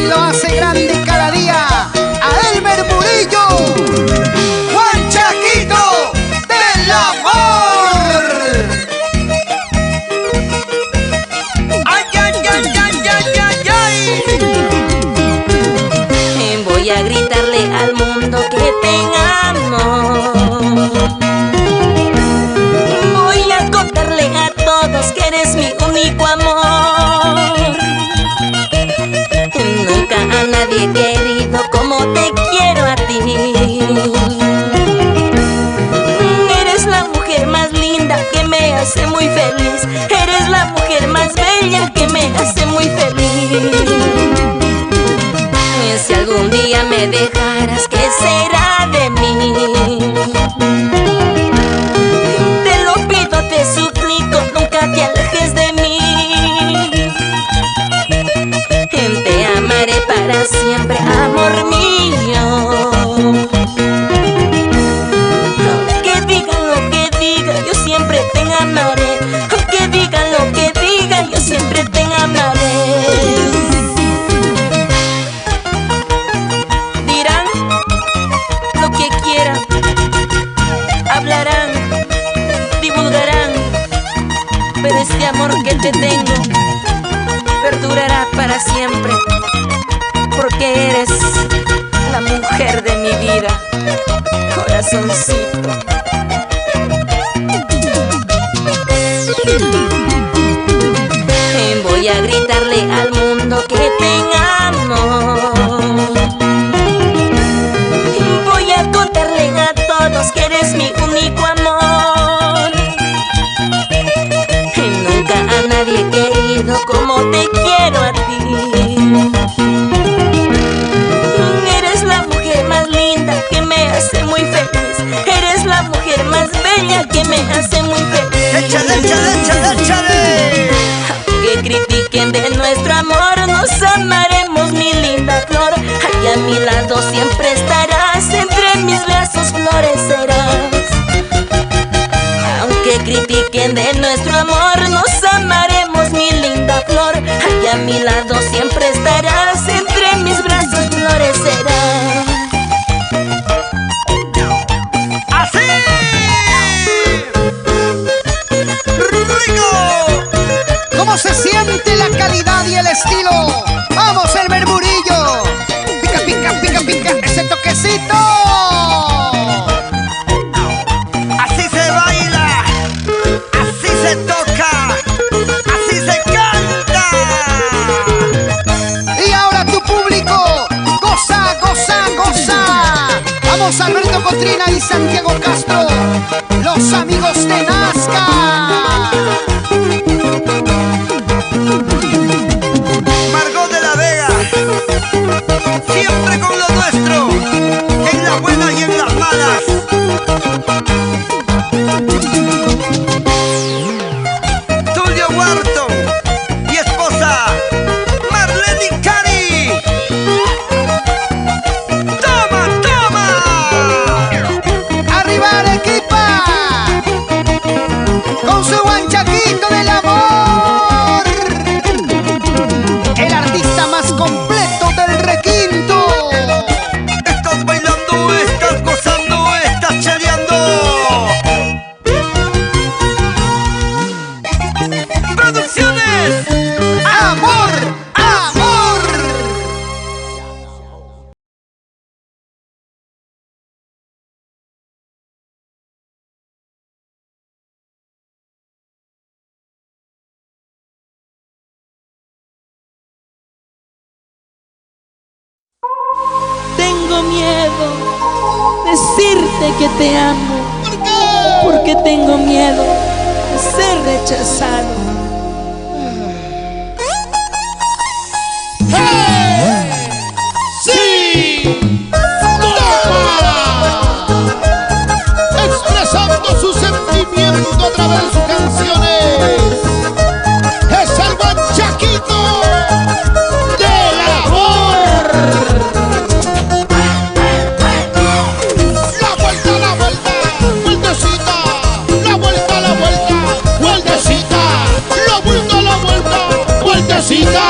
lo hace grande cada día a Elmer Murillo, Juan Chaquito del amor. Ay, ay, ay, ay, ay, ay, ay. Voy a gritarle al mundo que te amo. Voy a contarle a todos que eres mi único amor. Nunca a nadie he querido como te quiero a ti. Eres la mujer más linda que me hace muy feliz. Eres la mujer más bella que me hace muy feliz. Si algún día me dejaras, ¿qué será de mí? Te lo pido, te suplico, nunca te alejes de mí. Te amaré para siempre, amor mío. Aunque digan lo que digan, yo siempre te amaré. Aunque digan lo que digan, yo siempre te amaré. Hablarán, divulgarán, pero este amor que te tengo perdurará para siempre, porque eres la mujer de mi vida, corazoncito. Voy a gritarle al mundo que te amo. Voy a contarle a todos que eres mi único amor. Nunca a nadie he querido como te quiero a ti. Eres la mujer más linda que me hace muy feliz. Eres la mujer más bella que me hace muy feliz. Échale, échale, échale, échale. Aunque critiquen de nuestro amor, nos amaremos, mi linda flor. Aquí a mi lado siempre estarás, entre mis brazos florecerás. Aunque critiquen de nuestro amor, nos amaremos, mi linda flor. Aquí a mi lado siempre estarás, entre mis brazos florecerás. ¡Así! ¡Rico! ¿Cómo se siente la calidad y el estilo? ¡Vamos, Elmer Murillo! ¡Pica, pica, pica, pica! ¡Ese toquecito! Así se baila, así se toca, así se canta. Y ahora tu público, goza, goza, goza. Vamos, Alberto Cotrina y Santiago Castro, los amigos de Nazca. Margot de la Vega, siempre con lo nuestro, en las buenas y en las malas. Tulio Wharton y esposa Marlene Cari. ¡Toma, toma! ¡Arriba Arequipa! Con su Juan Chaquito del amor, el artista más completo del requinto. Estás bailando, estás gozando, estás chaleando. Producciones ¡Amor! ¡Amor! Tengo miedo decirte que te amo. ¿Por qué? Porque tengo miedo de ser rechazado. ¡Sí! ¡Toma! Expresando su sentimiento a través de sus canciones, es el Juan Chaquito del amor. La vuelta, vueltecita, la vuelta, vueltecita, la vuelta, vueltecita.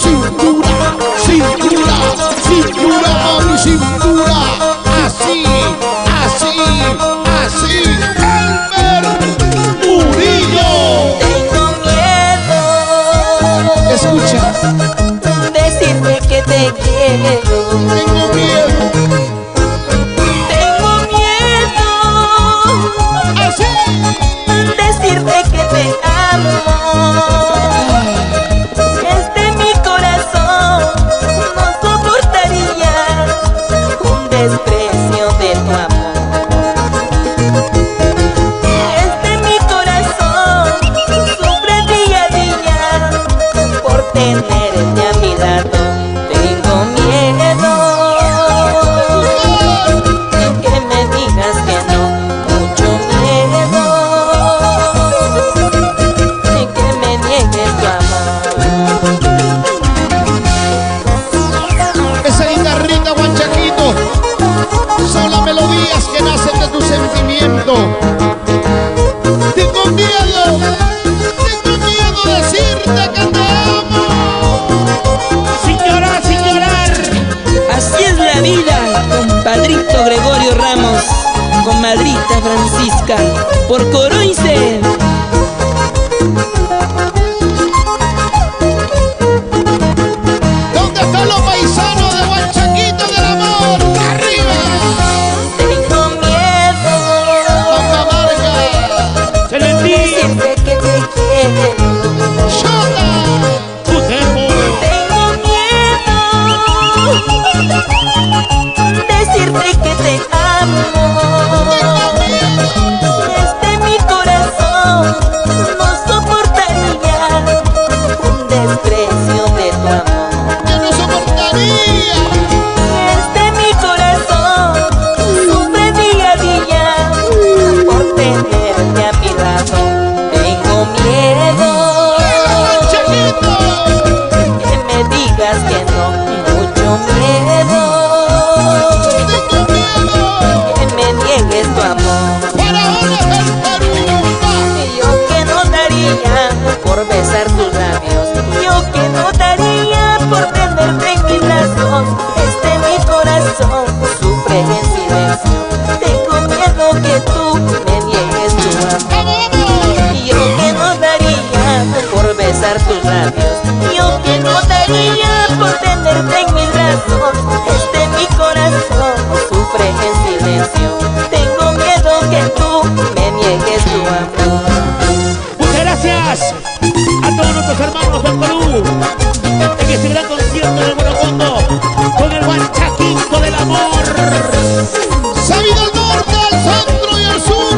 Cintura te quiero. Tengo miedo. Tengo miedo Así. decirte que te amo. Mi corazón no soportaría un desprecio de tu amor. Mi corazón sufre día a día por tenerte a mi lado. Tengo miedo que me digas que no, mucho miedo que me niegues tu amor. Esa guitarrita, guanchaquito, son las melodías que nacen de tu sentimiento. Tengo miedo decirte que te amo. Sin llorar, sin llorar. Así es la vida, compadrito Gregorio Ramos, comadrita Francisca, por Coroice. ¿Dónde están los paisanos de Guanchaquito del amor? ¡Arriba! Tengo miedo Pacamarca, Celestí, decirte que te quiero. Chota, Utemo. Tengo miedo decirte que te amo. Mi corazón no soportaría un desprecio de tu amor. yo no soportaría. Mi corazón sufre día a día por tenerte a mi lado. Tengo miedo Guanchaquito, que me digas que no, mucho miedo tengo miedo. que me niegues tu amor. Para ahora el Perú. Y yo que no daría por besar tus labios, yo que no daría por tenerte en mis brazos. Mi corazón sufre en silencio. Tengo miedo que tú me niegues tu amor. ¡Vamos, vamos! Y yo que no daría por besar tus labios, yo que no daría por tenerte en mis brazos. Mi corazón sufre en silencio. Tengo miedo que tú me niegues tu amor. Muchas gracias a todos nuestros hermanos del Perú en este gran concierto del Buenos Mundo con el Guanchaquito del amor. Sabido al norte, al centro y al sur.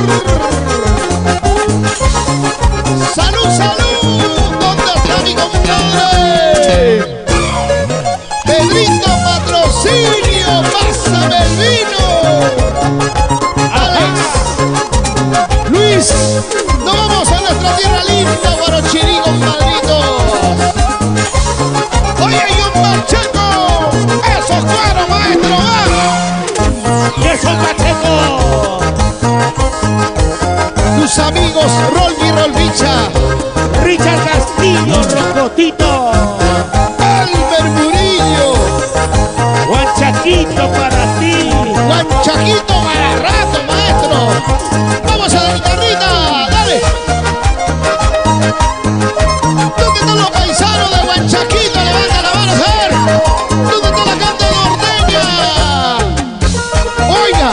¡Salud, salud! ¿Dónde está mi compadre? Pedrito Patrocinio, pásame el vino. Alex, Luis, nos vamos a nuestra tierra linda, Guarochirí, compadrito. Oye, hay un macheco. Eso es claro, maestro. ¡Y eso, Pacheco! Tus amigos Rolby Rolbicha, Richard Castillo, Rocotito, Albert Murillo, Guanchaquito para ti. Guanchaquito para rato, maestro. Vamos a la guitarrita, dale. ¿Dónde están los paisanos de Guanchaquito? Levanta la mano, a ver. ¿Dónde está la canta norteña? Oiga,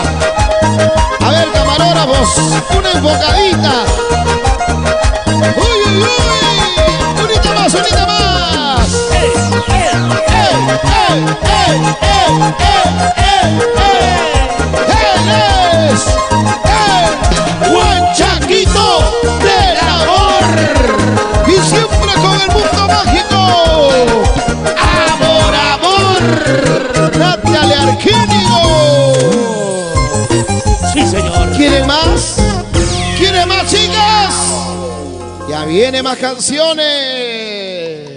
a ver, camarógrafos, una enfocadita. ¡Uy, uy, uy! ¡Unita más, unita más! ¡Eh, eh! ¡Él es el Guanchaquito del amor! Y siempre con el mundo mágico. ¡Amor, amor! ¡Natalia Arquínigo! Sí, señor. ¿Quieren más? ¿Quieren más, chicas? Ya viene más canciones.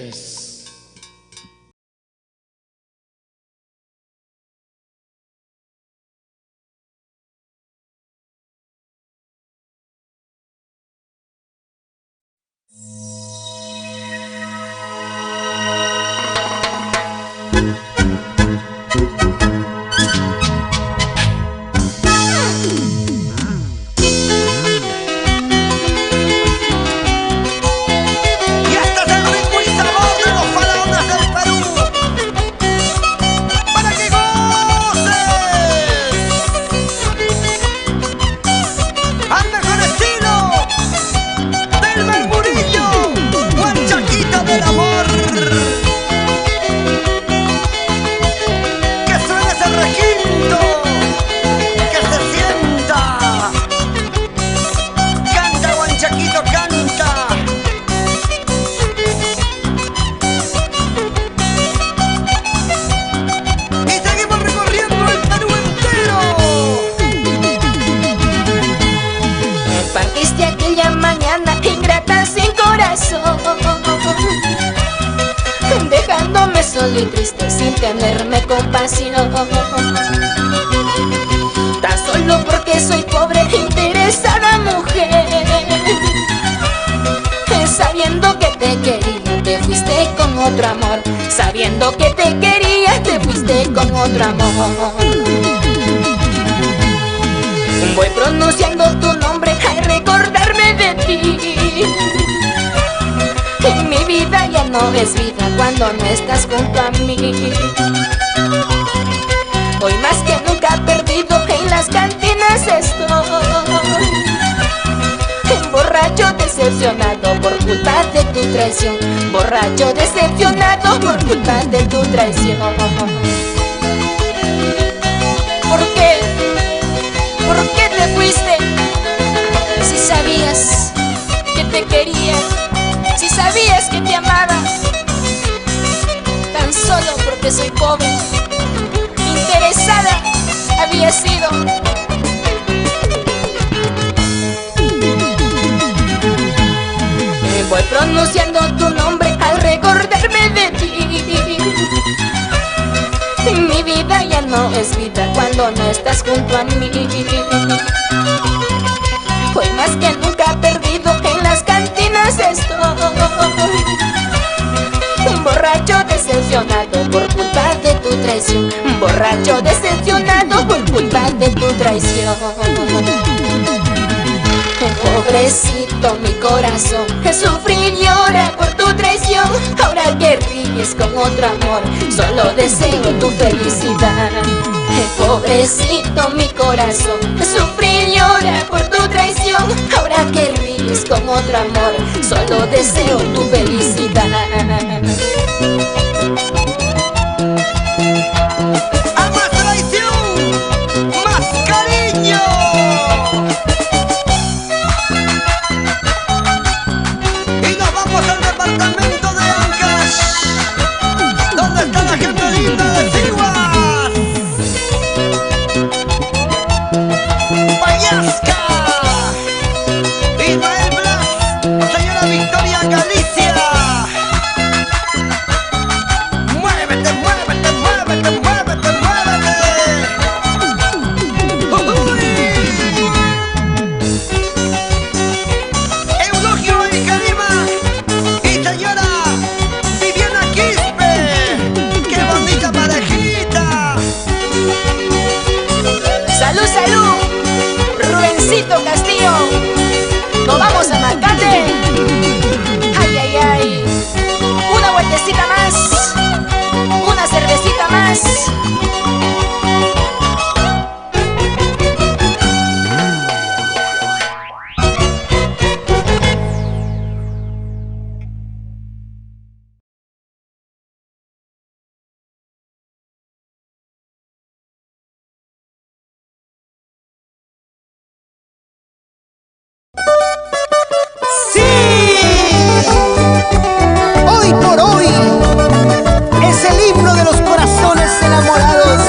Y hasta el aquella mañana ingrata sin corazón, dejándome solo y triste sin tenerme compasión. Tan solo porque soy pobre, interesada mujer, sabiendo que te quería, te fuiste con otro amor. Sabiendo que te quería, te fuiste con otro amor. Voy pronunciando tu nombre al recordarme de ti. Mi vida ya no es vida cuando no estás junto a mí. Hoy más que nunca perdido en las cantinas estoy, borracho decepcionado por culpa de tu traición. Borracho decepcionado por culpa de tu traición. ¿Por qué? ¿Por qué te fuiste? Si sabías que te quería, si sabías que te amaba. Tan solo porque soy pobre, interesada había sido. Voy pronunciando tu nombre al recordarme de ti. Mi vida ya no es vida cuando no estás junto a mí. Hoy más que nunca perdido en las cantinas estoy, borracho decepcionado por culpa de tu traición. Borracho decepcionado por culpa de tu traición. Pobrecito mi corazón, que sufrí y llora por tu traición. Ahora que ríes con otro amor, solo deseo tu felicidad. Pobrecito mi corazón, que sufrí y llora por tu traición. Ahora que ríes con otro amor, solo deseo tu felicidad. A más traición, más cariño. Y nos vamos al departamento de Ancash, donde está la gente linda de Siguas. Payasca, Ismael Blas, señora Victoria Galicia. Muévete, muévete, muévete, muévete, muévete. Eulogio y Karima y señora Viviana Quispe. ¡Qué bonita parejita! Salud, salud, Rubencito Castillo. Nos vamos a Macate. Ay, ay, ay. Una vueltecita más, una cervecita más. ¡Sí! Hoy por hoy es el himno de los corazones enamorados.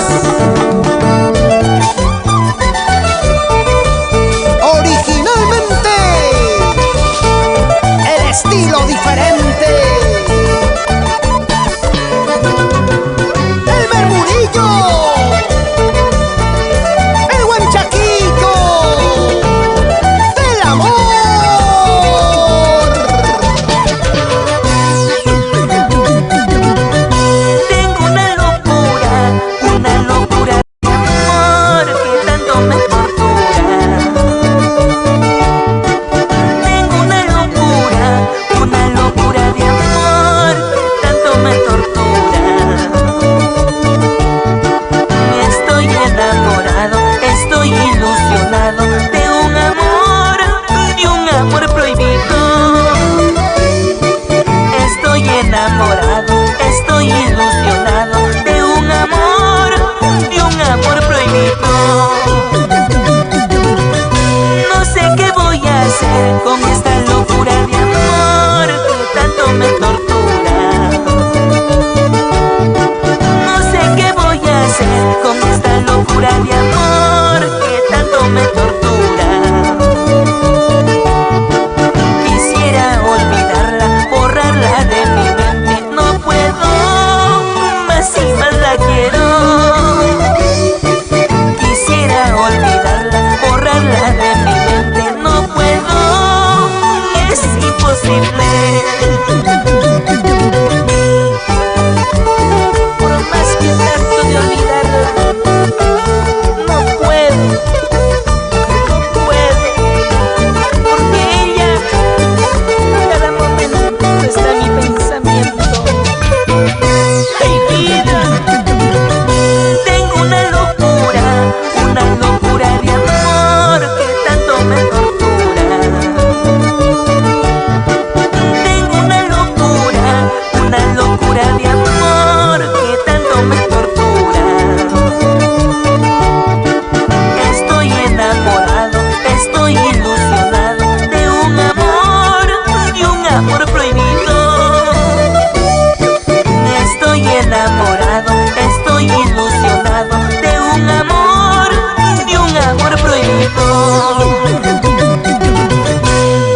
Originalmente, el estilo diferente. El Bermurillo, el Huanchaquillo del amor. Tengo una locura de amor que tanto me tortura. Tengo una locura de amor que tanto me tortura. Estoy enamorado, estoy ilusionado de un amor prohibido. Estoy enamorado, estoy ilusionado de un amor prohibido. No sé qué voy a hacer con esta locura de amor que tanto me tortura. No sé qué voy a hacer con esta locura de amor que tanto me tortura.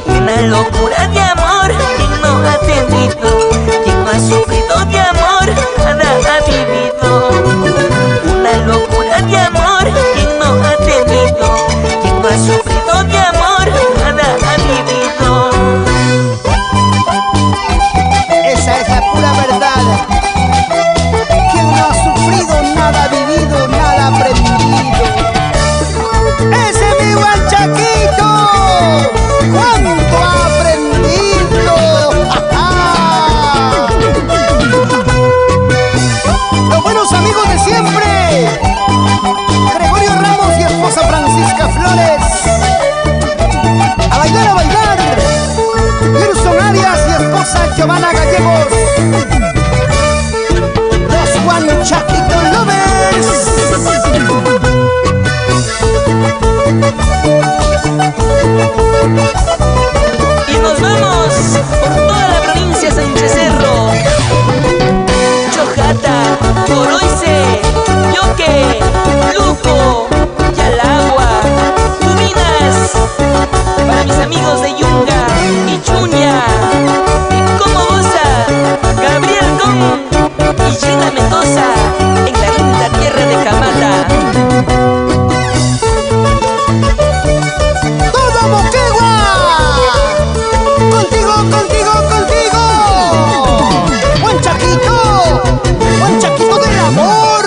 Una locura de amor, quien no ha tenido, quien no ha sufrido de amor, nada ha vivido. Una locura de amor, quien no ha tenido, quien no ha sufrido de amor, nada ha vivido. Esa es la pura verdad. Quien no ha sufrido, nada ha vivido, nada ha aprendido. ¡Ese es mi guanchaquito! ¡Cuánto ha aprendido! ¡Ja, ja! Los buenos amigos de siempre. Gregorio Ramos y esposa Francisca Flores. A bailar, a bailar. Wilson Arias y esposa Giovanna Gallegos. Los Guanchaquito Lovers. Y nos vamos por toda la provincia Sánchez Cerro, Chojata, Coroice, Yoque, Luco, Yalagua, Tuminas, para mis amigos de Yunga y Chuña, y como Bosa, Gabriel Con y Gina Mendoza, en la linda tierra de Camata. ¡Todo Moquegua! ¡Contigo, contigo, contigo! ¡Guanchaquito! ¡Guanchaquito del amor!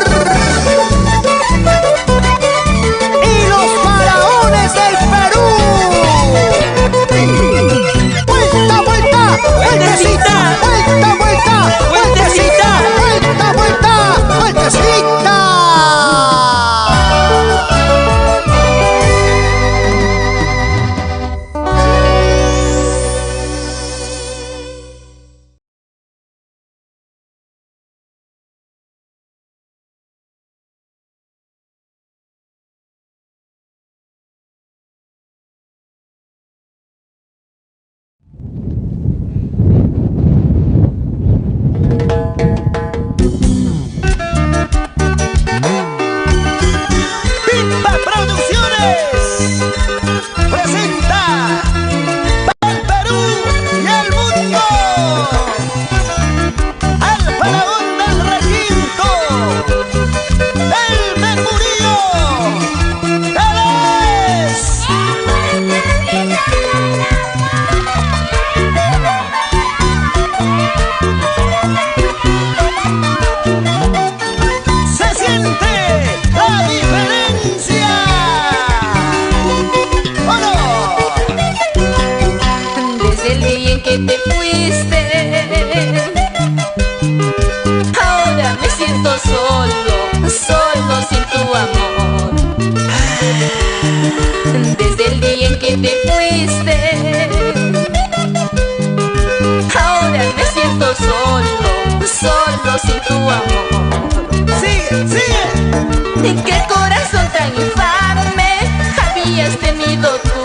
¡Y los faraones del Perú! ¡Vuelta, vuelta! ¡Vueltecita! ¡Vuelta, vuelta! ¡Vueltecita! ¡Vuelta, vuelta! ¡Vueltecita! ¡Pimba Producciones! Presenta para el Perú y el mundo al faraón del requinto, el Mercurio. ¡Él es! Se siente la diferencia. ¡Bueno! Desde el día en que te fuiste, ahora me siento solo, solo sin tu amor. Desde el día en que te fuiste, ahora me siento solo, solo sin tu amor. ¡Sigue, sigue! ¿Qué corazón tan infame habías tenido tú?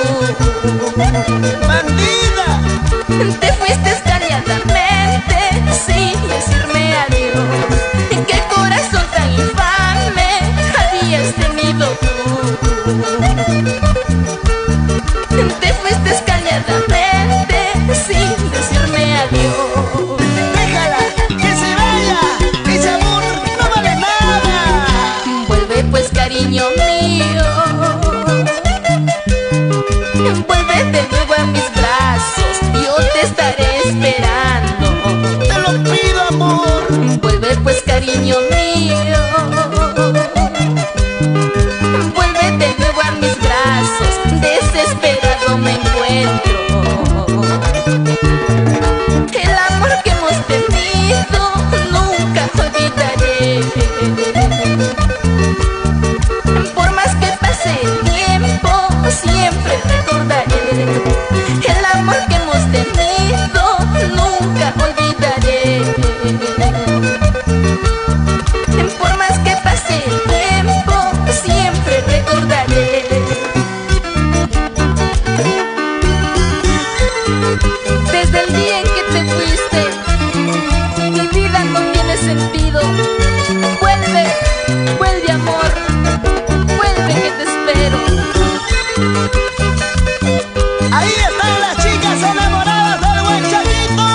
¡Bandida! Te fuiste escaneadamente sin decirme adiós. ¿Qué corazón tan infame habías tenido tú? Te están las chicas enamoradas del buen Chaquito?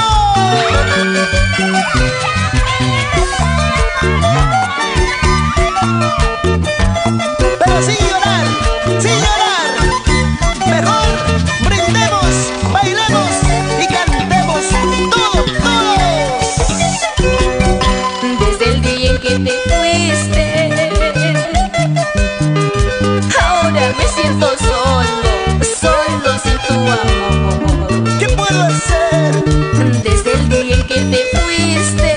Pero sin llorar, sin llorar. Mejor brindemos, bailemos y cantemos todos, todos. Desde el día en que te fuiste, ahora me siento solo, solo sin tu amor. ¿Qué puedo hacer? Desde el día en que te fuiste,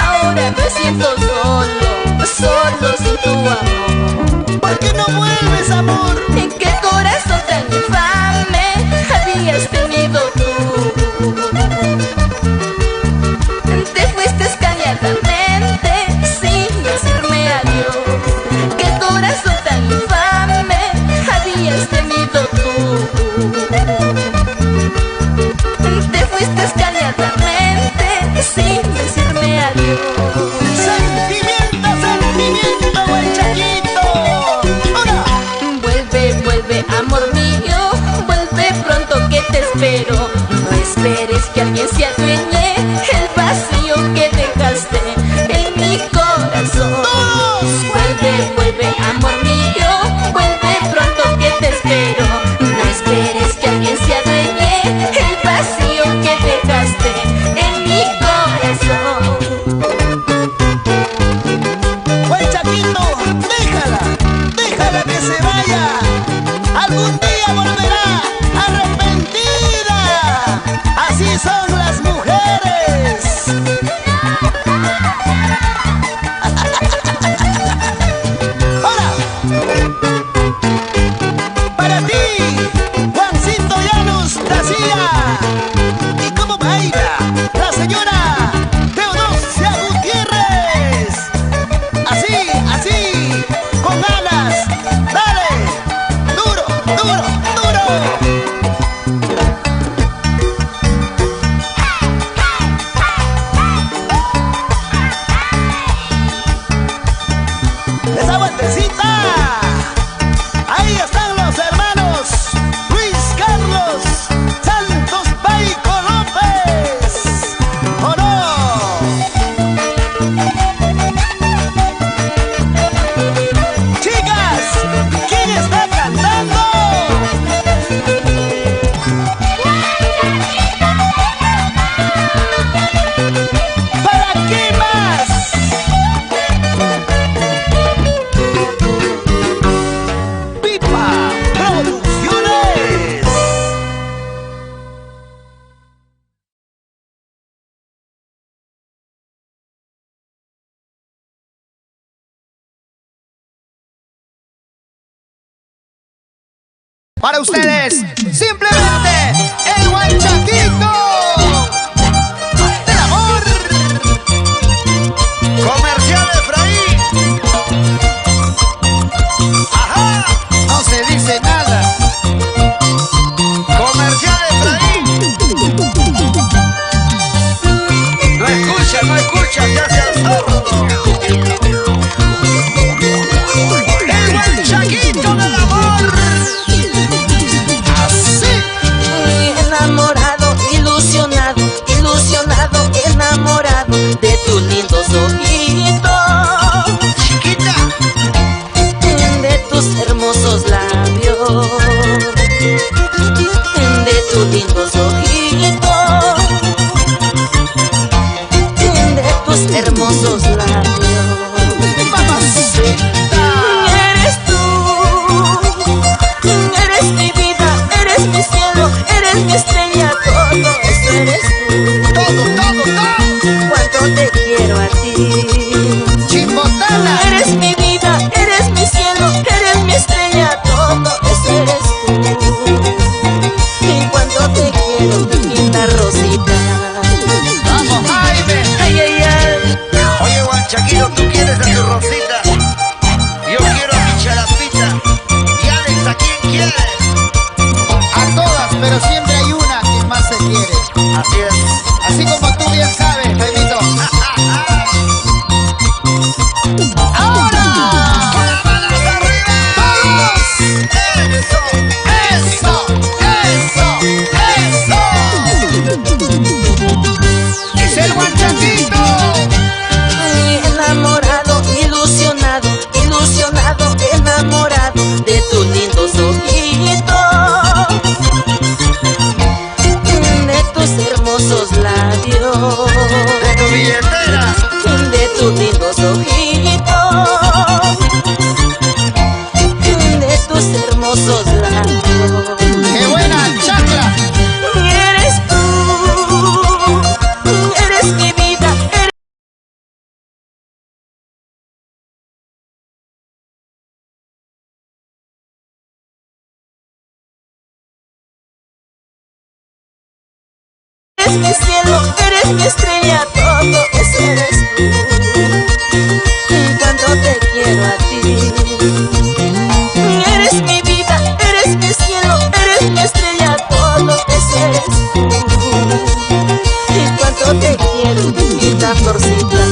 ahora me siento solo, solo sin tu amor. ¿Por qué no vuelves, amor? ¿En qué corazón tan infame habías tenido tú? Te fuiste calladamente sin decirme adiós. ¿Qué corazón tan infame habías tenido tú? Te fuiste calladamente sin decirme adiós. Sentimiento, sentimiento, buen Chaquito. Ahora, Vuelve, vuelve, amor mío, vuelve pronto que te espero. No esperes que alguien se adueñe el vacío que dejaste en mi corazón. Vuelve, vuelve, amor mío, vuelve pronto que te espero. No esperes que alguien se adueñe el vacío que dejaste en mi corazón. buen Chaquito, déjala, déjala que se vaya. Algún día volverá arrepentida. Así son las mujeres. Ahora, para ti, Juancito Llanos García. ¿Y cómo baila la señora Teodosia Gutiérrez? Así, así, con ganas. Dale, duro, duro, duro. Esa vueltecita. Ahí están los hermanos Luis Carlos Santos Paico López. ¿O no? Chicas, ¿quién está cantando? ¿Para qué más? Pipa Producciones. Para ustedes, simplemente el buen Chaquito del amor. Comercial Efraín. Ajá, no se dice nada. Comercial Efraín. No escucha, no escucha, se hace el zorro. El buen Chaquito del amor. Así. Enamorado, ilusionado, ilusionado, enamorado de tus lindos ojitos, Chiquita. de tus hermosos labios, de tus lindos ojitos, de tus hermosos labios. Mamacita. Eres mi vida, eres mi cielo, eres mi estrella, todo eso eres tú. Todo, todo, todo. Cuánto te quiero a ti. Chimbotana. Eres mi vida, eres mi cielo, eres mi estrella, todo eso eres tú. Y cuánto te quiero, mi linda Rosita. Vamos, Jaime. Ay, ay, ay. Oye, Juan Chaquito, tú quieres a tu Rosita. Yo quiero a mi Charapita. Y Alex, ¿a quién quieres? A todas, pero siempre hay una que más se quiere. Así es. Así como tú bien sabes, Jaimito. ¡Ahora! ¡Con las manos arriba! ¡Todos! ¡Eso! eres mi cielo, eres mi estrella, todo eso eres tú. Y cuánto te quiero a ti. Eres mi vida, eres mi cielo, eres mi estrella, todo eso eres tú. Y cuánto te quiero, mi florcita.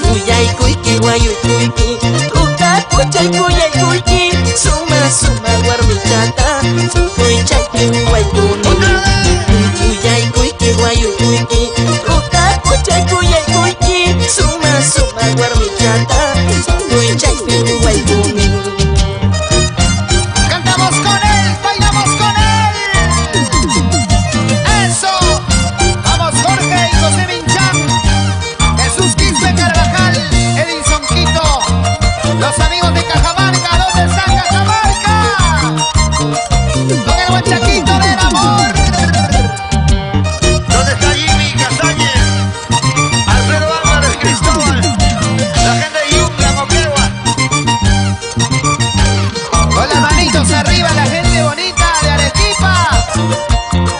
Kuyay kuyki guayu kuyki, kuka kuchay kuyay kuyki, suma suma guarmichata, kuychay kuyay kuni. Kuyay kuyki guayu kuyki, kuka kuchay kuyay kuyki, suma suma guarmichata, kuychay kuyay kuni. Cantamos con él, bailamos con él. Eso. Vamos Jorge y José Minchán, Jesús Quispe Carvajal, Edison Quito, los amigos de Cajamarca, los de San Cajamarca, con el guanchaquito del amor. ¿Dónde está Jimmy Castañez? Alfredo Álvarez Cristóbal, la gente de Yunga, Moquegua. Con las manitos arriba, la gente bonita de Arequipa.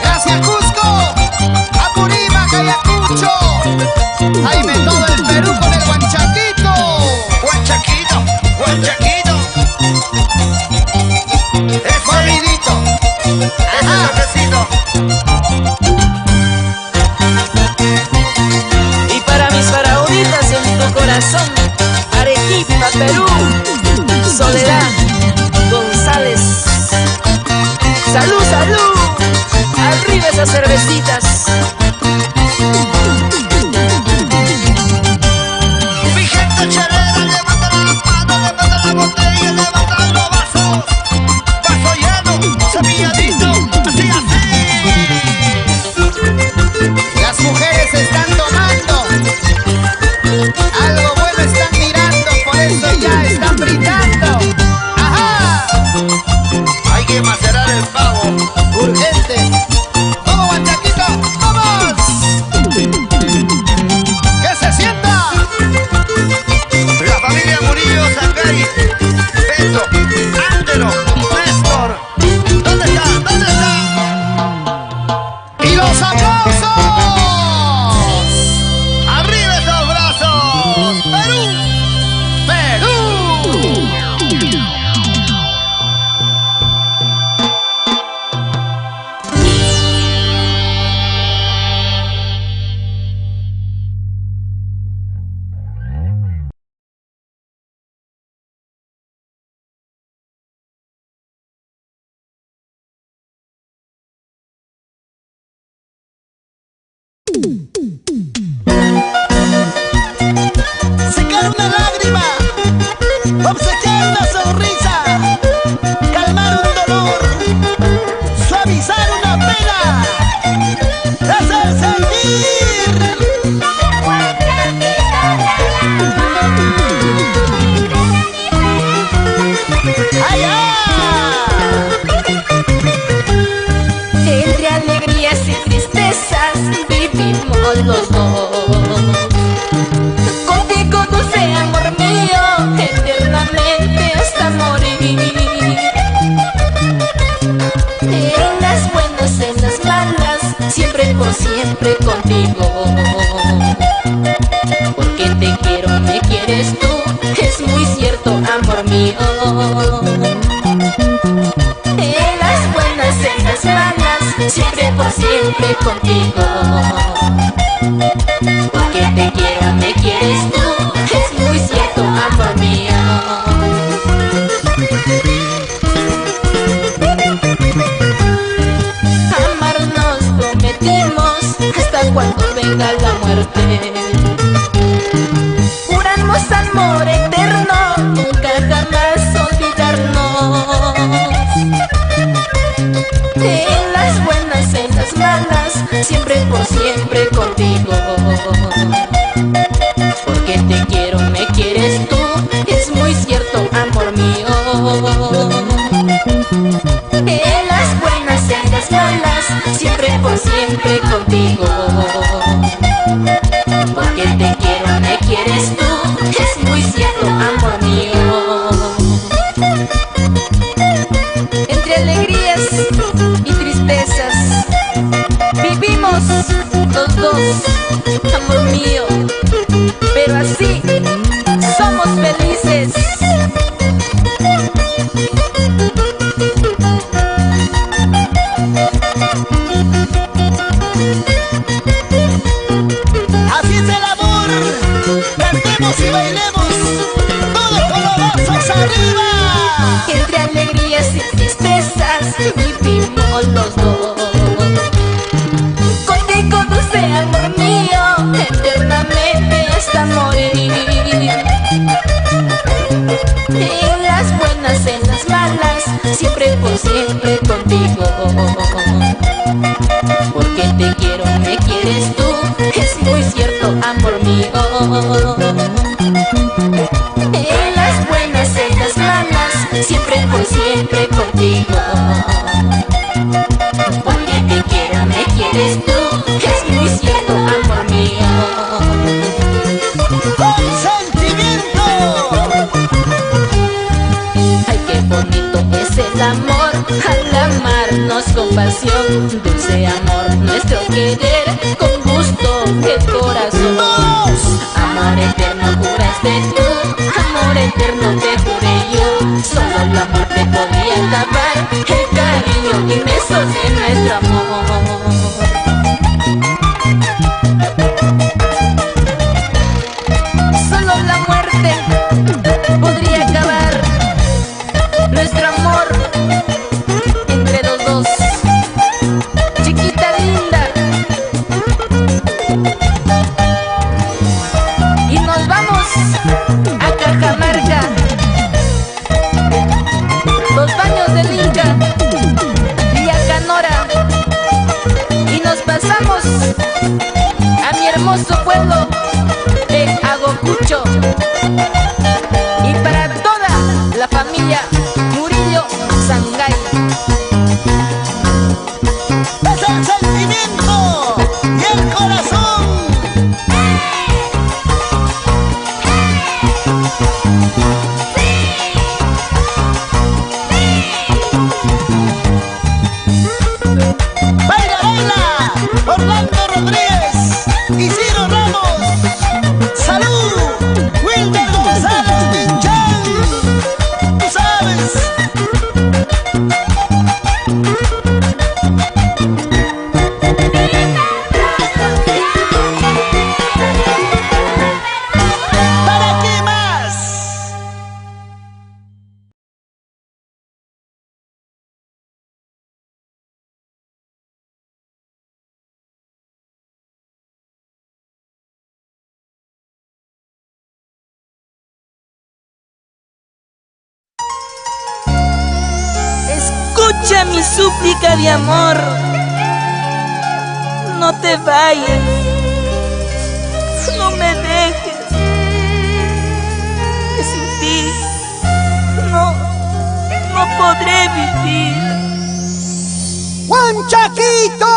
Gracias Cusco, Apurímac, Ayacucho. Jaime, todo el Perú con el guanchaquito. Guanchaquito, Guanchaquito. Ese Movidito. toquecito. Y para mis faraonitas en tu corazón, Arequipa, Perú, Soledad González. Salud, salud, arriba esas cervecitas. Mi gente chelera, levanta las manos, levanta la botella, levanta los vasos. Vaso lleno, cepilladito, así, Las mujeres están tomando, algo bueno están mirando, por eso ya están brindando. ¡Ajá! Hay que macerar el pavo. Urgente. ¡Vamos, guanchaquito! ¡Vamos! ¡Que se sienta! La familia Murillo, Sangay, Beto, Ángelo, Néstor. ¿Dónde está? ¿Dónde está? ¡Y los aplausos! ¡Arriba esos brazos! ¡Perú! ¡Perú! Secar una lágrima, obsequiar una sonrisa, calmar un dolor, suavizar una pena, hacer sentir. ¡Allá! Entre alegrías y tristezas vivimos los dos. Contigo, dulce amor mío, eternamente hasta morir. En las buenas, en las malas, siempre por siempre contigo. Porque te quiero, me quieres tú, es muy cierto, amor mío. En las buenas, en las malas, siempre por siempre contigo. Porque te quiero, me quieres tú, es muy cierto, amor mío. Amarnos prometimos hasta cuando venga la muerte. Juramos amor eterno, nunca jamás olvidarnos. En las buenas, en las malas, siempre por siempre contigo. Porque te quiero, me quieres tú, es muy cierto, amor mío. En las buenas, en las malas, siempre por siempre contigo. Porque te quiero, me quieres tú, es muy cierto, amor mío. Entre alegrías y tristezas morirnos los dos, amor mío, pero así somos felices. Así es el amor. Cantemos y bailemos todos con los brazos arriba. Entre alegrías y tristezas vivimos los dos. Contigo dulce amor mío, eternamente hasta morir. En las buenas, en las malas, siempre por siempre contigo. Porque te quiero, me quieres tú, es muy cierto amor mío. En las buenas, en las malas, siempre por siempre contigo. Porque te quiero, me quieres tú, es muy cierto amor mío. Con sentimiento. Ay, qué bonito es el amor, al amarnos con pasión. Dulce amor, nuestro querer, con gusto el corazón. Amor eterno juraste tú, amor eterno te juré yo. Solo el amor te podía acabar el cariño inmenso de nuestro amor. Solo la muerte podría acabar nuestro amor entre los dos. Chiquita linda. Y nos vamos a Cajamarca, los baños del Inca y a Canora. Y nos pasamos a mi hermoso pueblo de Agocucho. Y para toda la familia Murillo Sangay. Es el sentimiento y el corazón. Baila, baila, Orlando Rodríguez y Ciro Ramos. Salud, Wilder González Pinchán. Tú sabes. ¿Para qué más? Escucha mi súplica de amor, no te vayas, no me dejes, que sin ti no podré vivir. ¡Juan Chaquito!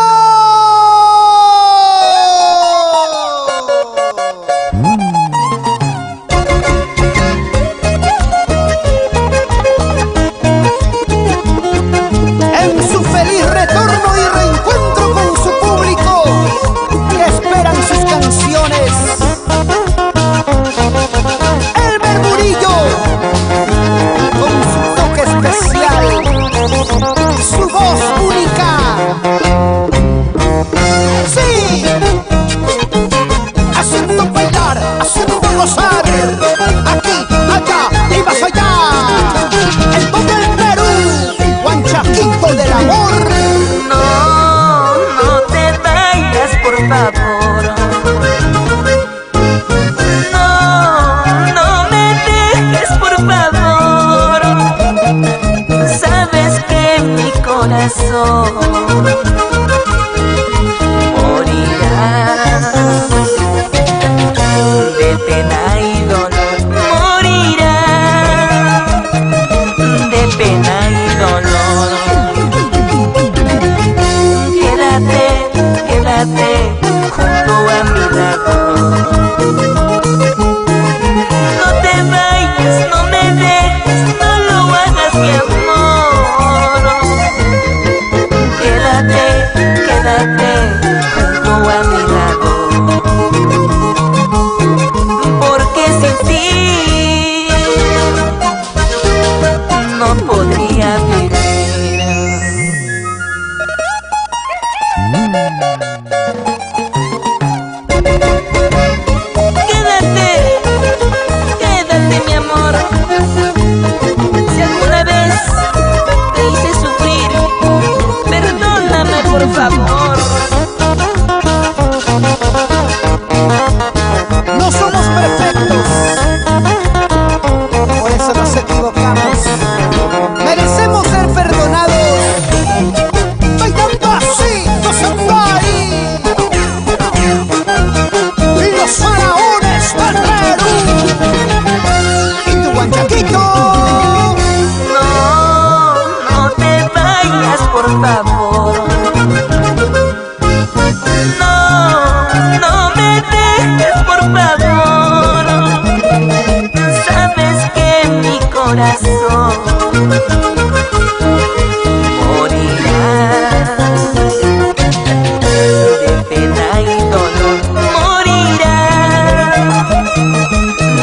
En su feliz retorno y reencuentro con su público, que esperan sus canciones. Elmer Murillo, con su toque especial, su voz única. Sí, haciendo bailar, haciendo gozar, aquí, allá y más allá. El pop del Perú, Juan Chaquito del amor. No te vayas, por favor. No me dejes, por favor. Sabes que mi corazón morirá de pena y dolor. Morirá de pena y dolor. Quédate junto a mi lado. No te vayas, no me dejes, no lo hagas, mi amor. Quédate podría vivir. Quédate mi amor. Si alguna vez te hice sufrir, perdóname por favor. No somos perfectos, por eso nos equivocamos. Merecemos ser perdonados. Bailando así, no se puede. Y los faraones del Perú. Y tu guanchaquito. No te vayas por favor. No me dejes por favor. Sabes que mi corazón morirá de pena y dolor. Morirá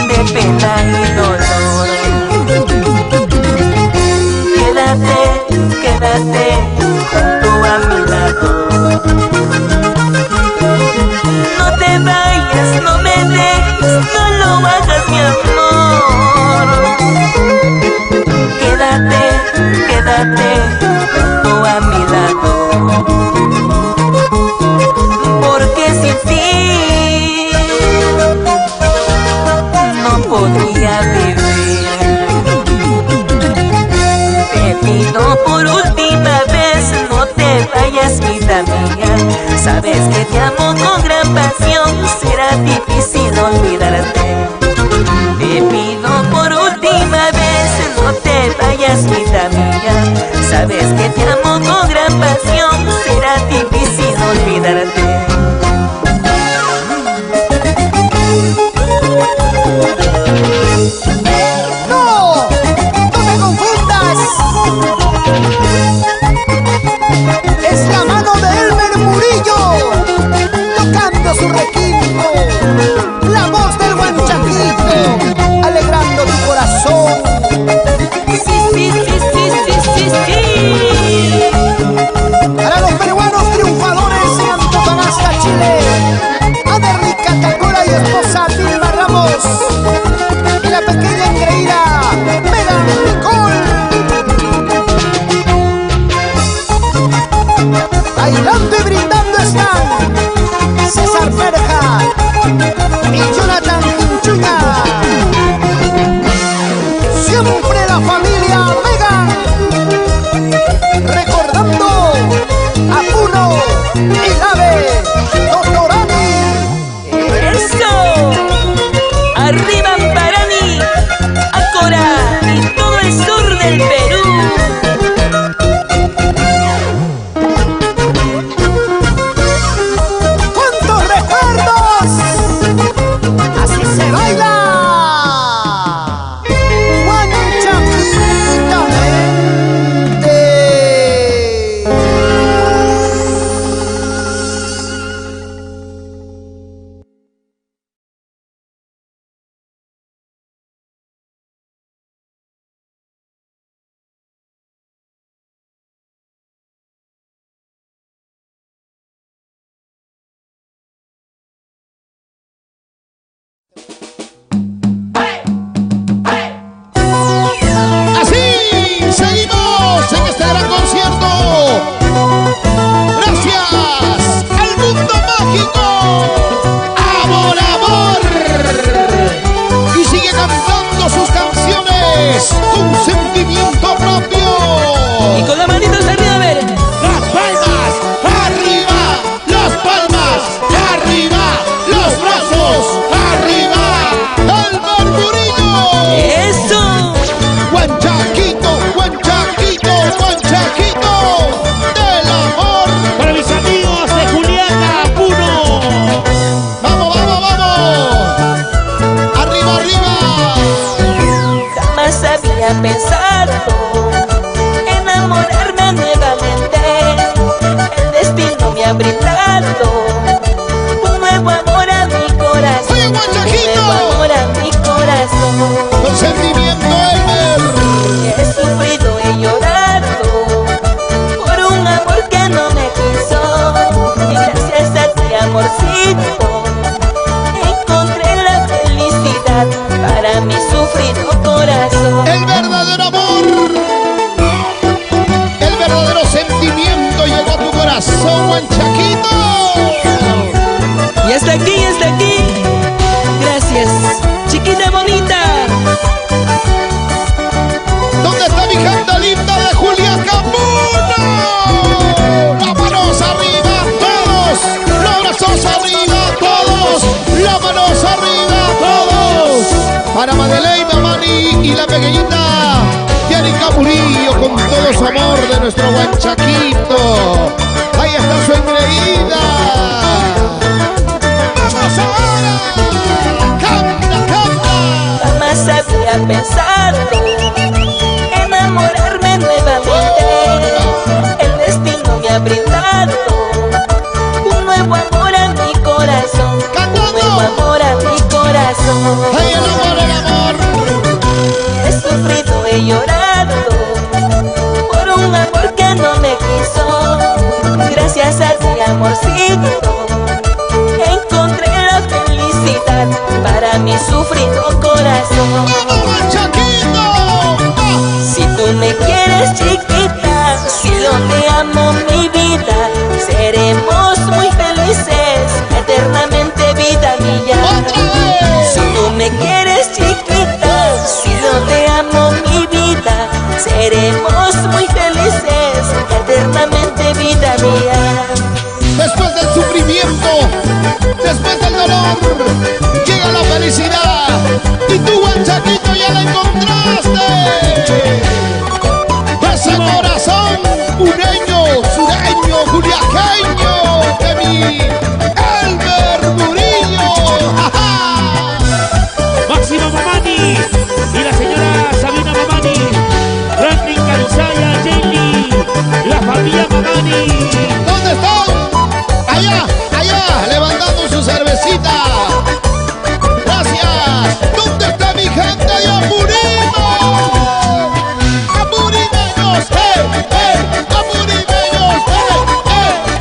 de pena y dolor. Quédate junto a mi lado. No te vayas, no me dejes, no lo hagas mi amor. Quédate junto a mi lado. Porque sin ti no podría vivir. Te pido por última vez, no te vayas, vida mía. Sabes que te amo con gran pasión, será difícil olvidarte. Te pido por última vez, no te vayas, vida mía. Sabes que te amo con gran pasión, será difícil olvidarte. No me confundas. Es la mano de Elmer Murillo tocando su requinto. La voz del guanchaquito alegrando tu corazón. Sí. Para los peruanos triunfadores de Antofagasta, Chile, Aderly Catacora y esposa Dilma Ramos. Y la pequeña engreída Megan Nicole. Para Madeleine, Mamani y la pequeñita Yanica Murillo, con todo su amor de nuestro Huanchaquito. Ahí está su engreída. ¡Vamos ahora! ¡Canta, canta! Jamás había pensado enamorarme nuevamente. El destino me ha brindado un nuevo amor a mi corazón. Un nuevo amor a mi corazón. ¡Ay, el amor, el amor! He sufrido, he llorado por un amor que no me quiso. Gracias a ti, amorcito, encontré la felicidad para mi sufrido corazón. Si tú me quieres, chiquita, si yo te amo, mi vida, seremos muy felices, eternamente, vida mía. Si tú me quieres, chiquita, si yo te amo, mi vida, seremos muy felices, eternamente, vida mía. Después del sufrimiento, después del dolor, llega la felicidad. Y tu Huanchaquito ya la encontraste. Ese corazón pureño, sureño, juliaqueño de mi Elmer Murillo. Máximo Mamani y la señora Sabina Mamani, Franklin Caruzaya, Jenny, la familia Mamani. ¿Dónde están? Allá, allá, levantando su cervecita. Gracias. ¿Dónde está mi gente de Apurima? Apurimeños, apurimeños,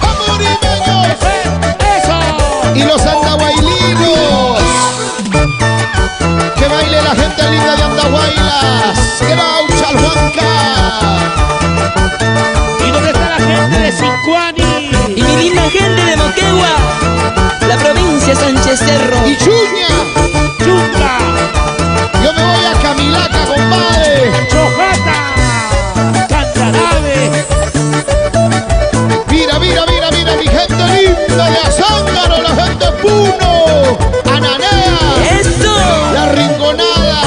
apurimeños. ¡Eso! Y los andahuaylinos. Que baile la gente linda de Andahuaylas. Graucha Alhuanca. ¿Y dónde está la gente de Sincuani? Y mi linda gente de Moquegua, la provincia Sánchez Cerro. Y Chuña. Chunga, Yo me voy a Camilaca, compadre. Chojata, Cantarave. Mira, mira, mira, mira, mi gente linda de Azángaro, la gente Puno, Ananea, ¡Eso! La Rinconada.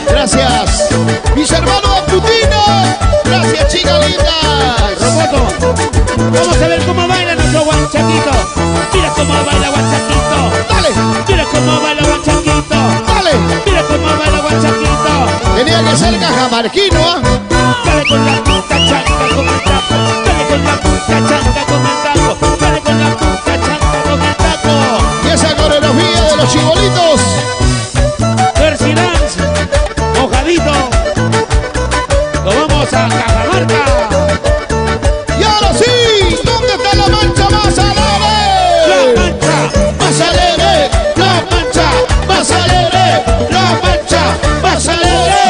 Gracias. Mis hermanos de Putina. Gracias, chicas lindas. Roboto, vamos a ver cómo baila nuestro Huanchaquito. Mira cómo baila Huanchaquito. Dale, Mira cómo baila Huanchaquito. dale. Mira cómo baila Huanchaquito. Tenía que ser cajamarquino, ¿ah? Dale con la punta chanca con el taco. Dale con la punta chanca con el taco. Dale con la punta chanca con el taco. Y esa coreografía de los chibolitos. Percy Dance, mojadito. Lo vamos a Cajamarca. Y ahora sí, ¿dónde está la mancha más alegre? La mancha Más alegre, la mancha más alegre, la mancha más alegre.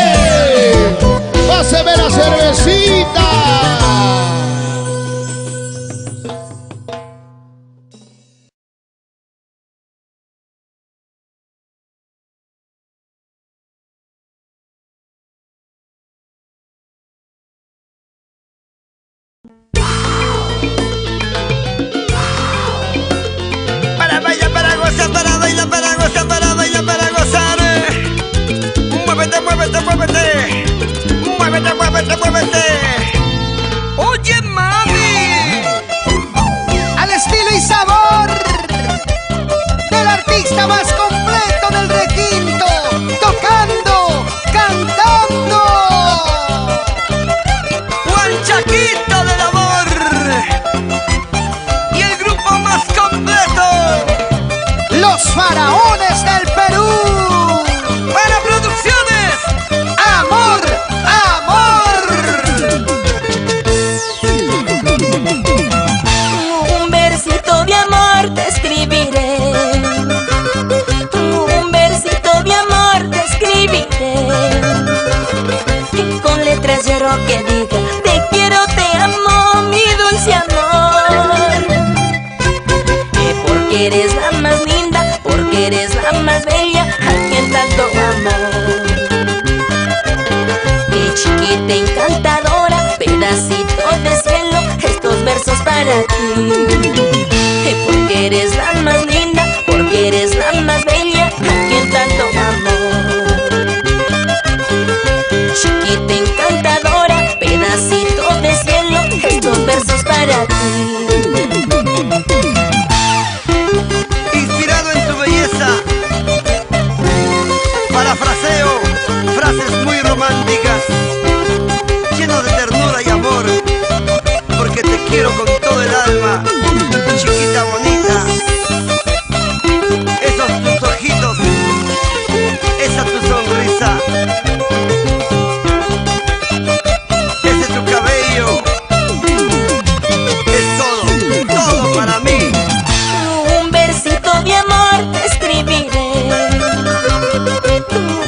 Páseme la cervecita. Para bailar, para gozar, para bailar, para gozar, para bailar, para gozar. Muévete, muévete, muévete. Muévete, muévete, muévete. Oye, mami. Al estilo y sabor del artista más completo del requinto, tocando, cantando. Huanchaquito del amor. Y el grupo más completo. Los faraones del Perú. Para producciones. Amor, amor. Un versito de amor te escribiré. Un versito de amor te escribiré. Con letras de oro que diga: te quiero, te amo, mi dulce amor. Porque eres la más linda, porque eres la más bella, a quien tanto amo. Mi chiquita encantadora, pedacito de cielo, estos versos para ti. Porque eres la más linda, porque eres la más bella, a quien tanto amo. para ti. Inspirado en tu belleza, parafraseo frases muy románticas, lleno de ternura y amor, porque te quiero con todo el alma, chiquita bonita. Esos tus ojitos, esa tu sonrisa, ese tu cabello, es todo, todo para mí. Un versito de amor te escribiré,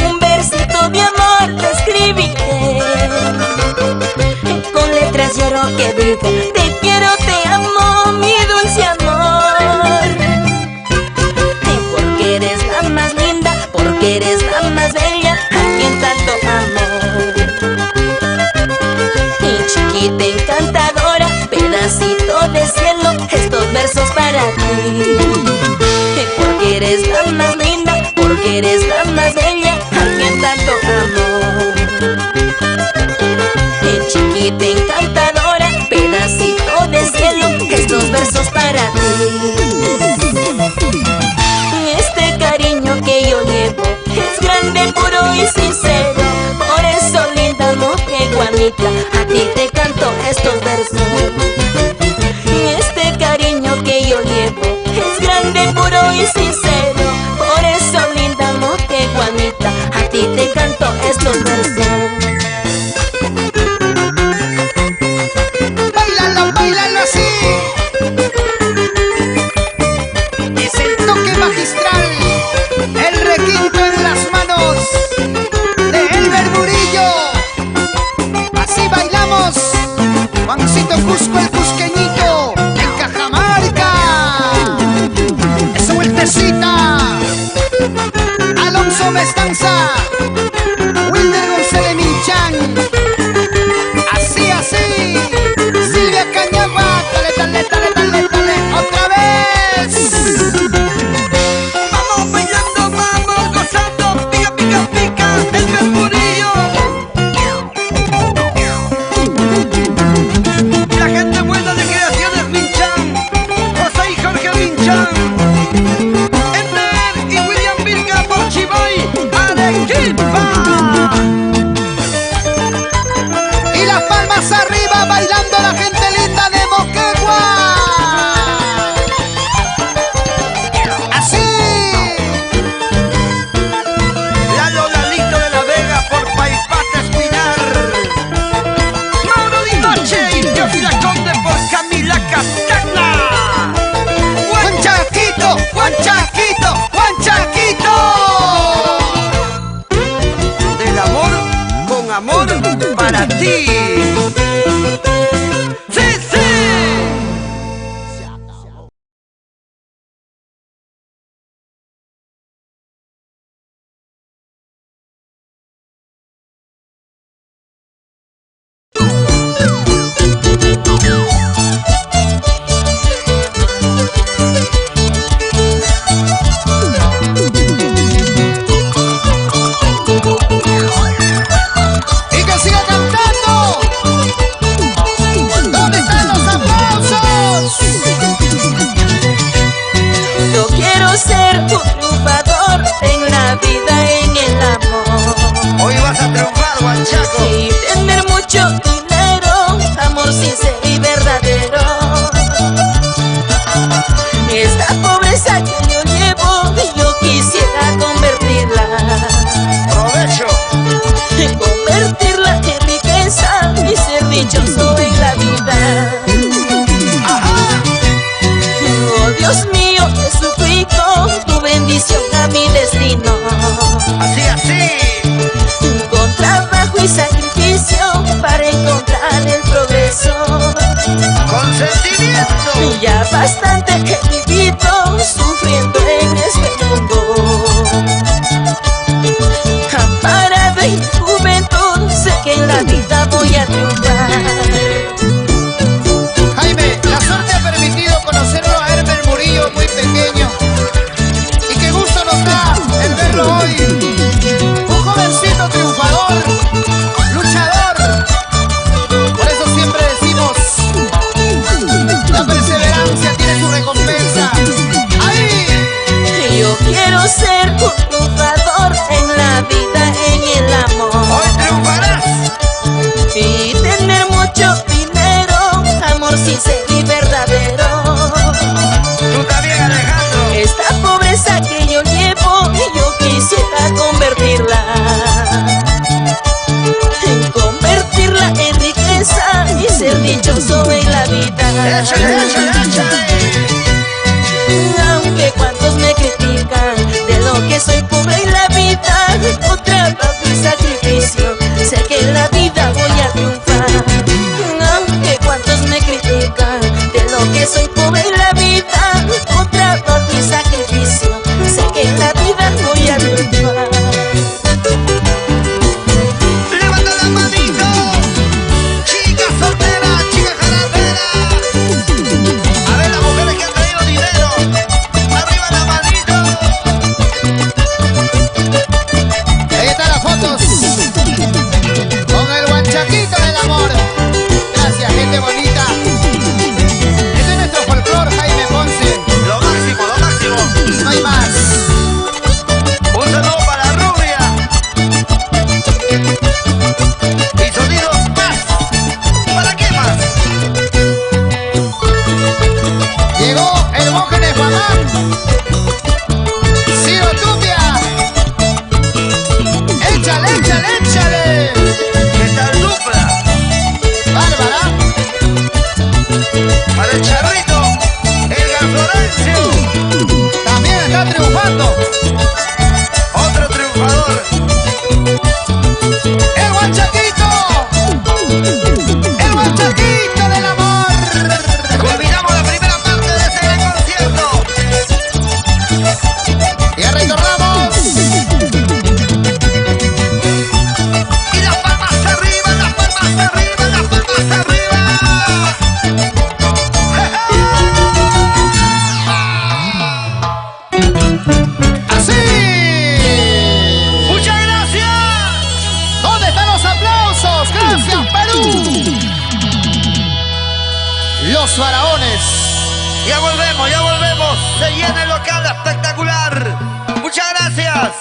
un versito de amor te escribiré, con letras lloro que digo te quiero, te amo, mi dulce amor. Porque eres la más linda, porque eres la más bella, a quien tanto amo. Y chiquita encantadora, pedacito de cielo, estos versos para ti. Porque eres la más linda, porque eres la más bella, a quien tanto amo. Chiquita encantadora, pedacito de cielo, estos versos para ti. Este cariño que yo llevo es grande, puro y sincero. Por eso, linda mujer Juanita, a ti te canto estos versos. Este cariño que yo llevo es grande, puro y sincero. Por eso, linda mujer Juanita, a ti te canto estos versos. Báilalo, báilalo así. Es el toque magistral, el requinto en las manos de Elber Murillo. Así bailamos, Juancito Cusco el cusqueñito en Cajamarca. Esa vueltecita, Alonso Mestanza, Wilder González Minchan. Así, así, Silvia Cañagua, dale, dale, dale, dale, dale, otra vez. Vamos bailando, vamos gozando, pica, pica, pica, el Murillo. La gente buena de Creaciones Minchan, José y Jorge Minchan, Ender y William Virga por Chiboy, Arequipa. Y las palmas arriba bailando la gente linda de Moquegua. Así. Lalo Lalito de la Vega por Paipata Espinar, Mauro Di Noche y Teófila Conde por Camila Castagna. Juan Chaquito, Juan Chaquito, Juan Chaquito. Del amor con amor para ti. ¡Sí, sí! Y que siga cantando. ¿Dónde están los aplausos? Yo quiero ser un triunfador en la vida, en el amor. Hoy vas a triunfar, Huanchaco. Y tener mucho dinero dichoso en la vida. Échale, échale, échale. Aunque cuantos me critican de lo que soy pobre en la vida, con trabajo y sacrificio sé que en la vida voy a triunfar. Aunque cuantos me critican de lo que soy pobre en la vida, con trabajo y sacrificio sé que en la vida voy a triunfar. Levanta la manito, chica soltera, chica jarabera. A ver las mujeres que han traído dinero. Arriba la manito. Ahí están las fotos con el guanchaquito del amor. Gracias, gente bonita. Este es nuestro folclor, Jaime Ponce. Lo máximo, lo máximo. No hay más. Un saludo para Rubia. Y sonido más. ¿Para qué más? Llegó el monje de Famán. Ciro Tupia. Échale, échale, échale. ¿Qué tal dupla? Bárbara. Para el charrito, Edgar Florencio. También está triunfando. Otro triunfador. El guanchaquito. El guanchaquito del amor. Culminamos la primera parte de este gran concierto. Ya retornamos. Y las palmas arriba, las palmas arriba, las palmas arriba. Así. ¡Muchas gracias! ¿Dónde están los aplausos? Gracias, Perú. Los faraones. Ya volvemos. Se llena el local espectacular. Muchas gracias.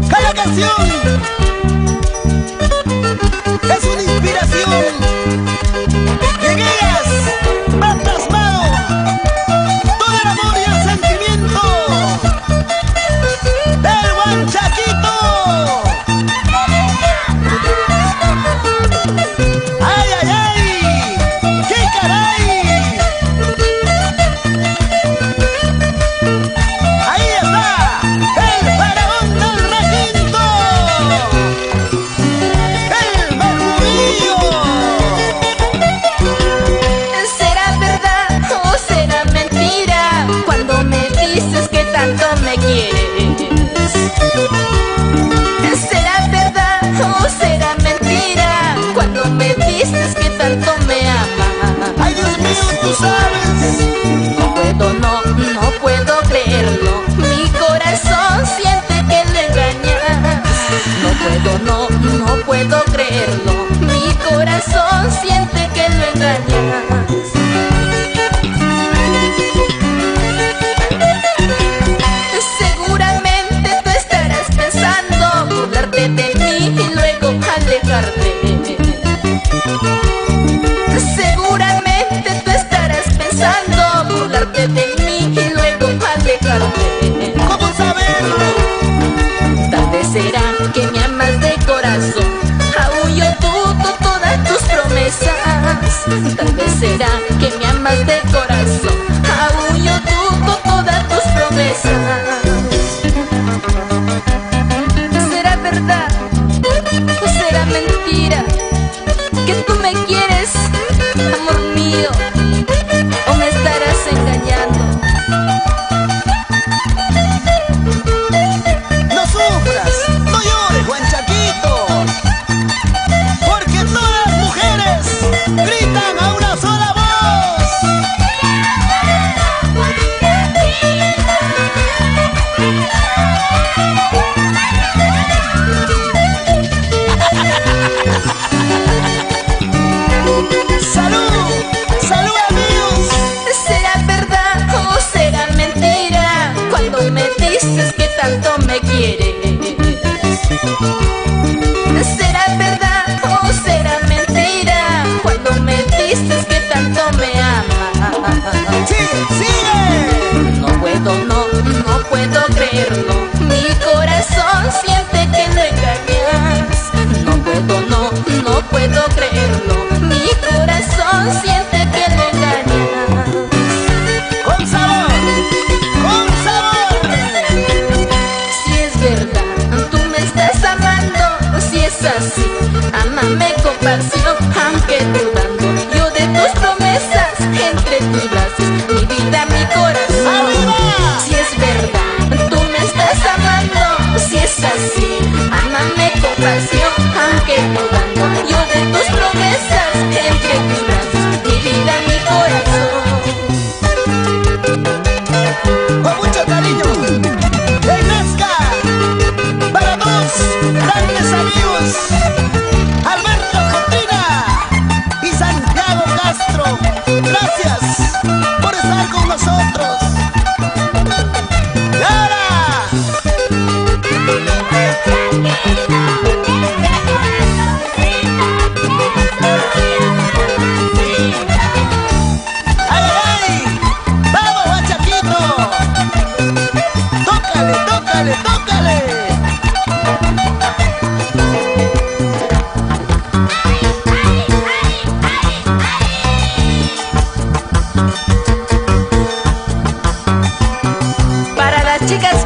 Cada canción es una inspiración que en ellas va plasmado todo el amor y el sentimiento del guanchaquito. ¡Ay, ay, ay! ¡Qué caray! no puedo creerlo. Mi corazón siente que lo engañas. No puedo, no puedo creerlo. Mi corazón siente que lo engañas. Con sabor, con sabor. Si es verdad, tú me estás amando. Si es así, ámame con pasión, aunque dudando yo de tus promesas. Entre tus brazos, mi vida, mi corazón. ¡Arriba! Si es verdad, tú me estás amando. Si es así, ámame con pasión, aunque dudando yo de tus promesas. Entre tus brazos, mi vida, mi corazón. Con mucho cariño, en Nazca, para dos grandes amigos, Alberto Cotina y Santiago Castro. Gracias por estar con nosotros. Y ahora, ¡ay, ay! ¡Vamos, Guachaquito! ¡Tócale, tócale, tócale! Para las chicas